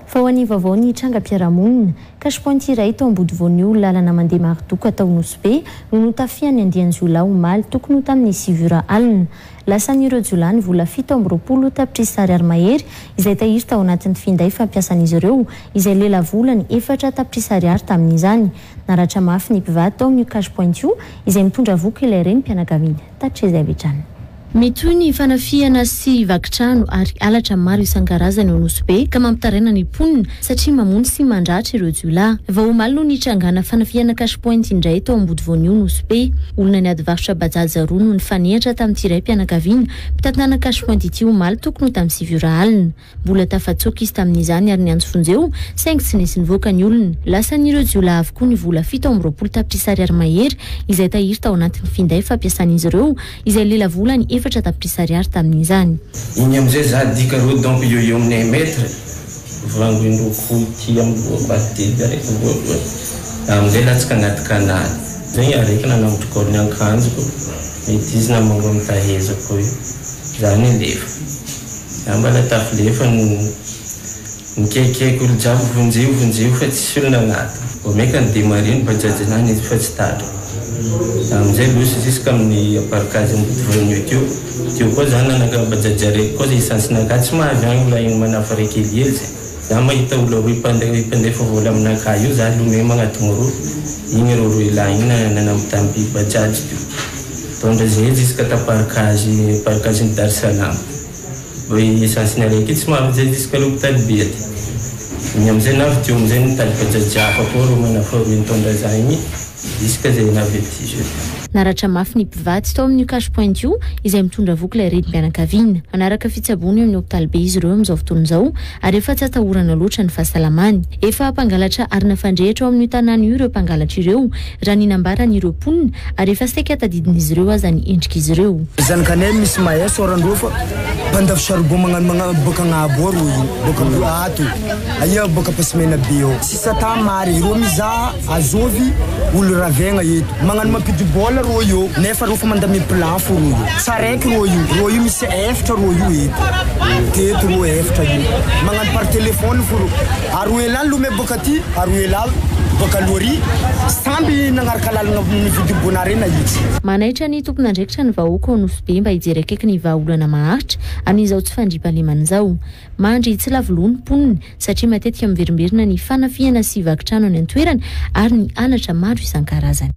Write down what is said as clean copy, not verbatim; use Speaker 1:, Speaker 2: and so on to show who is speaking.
Speaker 1: fa ho any vaovao ny trangam-piarahamonina ka sipoanty iray tao ambody voanio lalana mandeha maridoko atao Nosbe no notafiany andiany Jiola omaly tokony ho tamin'ny 7 alina. Lasan'ireo Jiolany vola 720 tapitrisa ariary mahery izay tahiry tao anatin'ny finday fampiasan'izy ireo izay lela volany 4 tapitrisa ariary tamin'izany. Naratra mafy ny mpivady tao amin'ny Cash Point io izay mitondra voky ilay reny mpianakaviana tatrezay betrany. Metoy ny fanafiana sy vakitrano ary alatra maro isan-karazany ao Nosbe ka mampitaraina ny mponina satria mamono sy mandratra ireo Jiola. Vao omaly no nitrangana fanafiana Cash Point indray tao ambody voanio Nosbe. Olona ny ady varotra bajaja roa no nifanehatra tamin'ity iray mpianakaviana mpitantanana Cash Point ity omaly tokony ho tamin'ny 7 alina. Mbola tafatsoka izy tamin'izany ary niantso fonjeo saingy tsy nisy nivoaka ny olona. Lasan'ireo Jiola avokoa ny vola 720 tapitrisa ariary mahery izay tahiry tao anatin'ny finday fampiasan'izy ireo izay lela volany 4 tapitrisa ariary tamin'izany.
Speaker 2: Igny amizay za dika ro donc eo amin'ny 1 metre vango indroko ty amin'ny bately araiky voalohany amizay latsaka anaty kanal zay araiky nanambotriko ny akanjoko mety izy namango amin'ny tahezako io zany lefa mbala tafilefa nikekeko olo jiaby vonjeo fa tsy olona anaty vo meka ny demariny bajajanany izy fa tsy tatra amizay losy jusqu'à amin'ny parkage voanio teo koa zany nanaka bajajareko koa zay isansinaka tsy mahavy agny ola iny manafaraky ely zay za mahita olo roy mpandefa vola aminaka io za lome magnatony roa igny ro roy lahy igny nanambitamby bajagy teo tondra zay jusqu'à ta parkage ny Dar es Salaam vo isansin araiky tsy mahavy zay jusqu'à l'hôpital be aty igny amizay navy teo amizay nitaly bajagy hafa koa ro manafaroy ny tondra za igny jusqu'à zay navy aty je
Speaker 1: naratra mafy ny mpivady tao amin'ny Cash Point io izay mitondra voky ilay reny mpianakaviana. Manaraka fitsabony amin'ny hôpitaly be izy ireo amin'izao fotoana izao ary efa tsy atahorana loatra ny fahasalamany. Efa mpangalatra arina fandrehatra ao amin'ny tanàna io ireo mpangalatra ireo raha ninambaran'ireo mponina ary efa saika tadidin'izy ireo aza ny endrik'izy ireo.
Speaker 3: Zanakane misy mahay sorandreo fa pandavy charbon magnano boka agnabo ro boka ato aya boka pasimena bio sisa ta mari ro miza azovy olo ravegna eto magnano mampidi bola ro io nefa ro fa mandami plan fo ro saraiky ro io misy eftra ro io eto teto ro eftra io magnano par telefone fo ro aruela lume boka ti aruela boka lori samby nagnaraka lalagna mividy bonarena itsy.
Speaker 1: Manaitra ny tompon'andraikitra ny vahoaka ao Nosbe mba hijery akaiky ny vahaolana maharitra amin'izao tsy fandriampahalemana izao. Mandry tsy lavolony mponina satria matetika miverimberina ny fanafiana sy vakitrano any an-toerana ary ny alatra maro isan-karazany.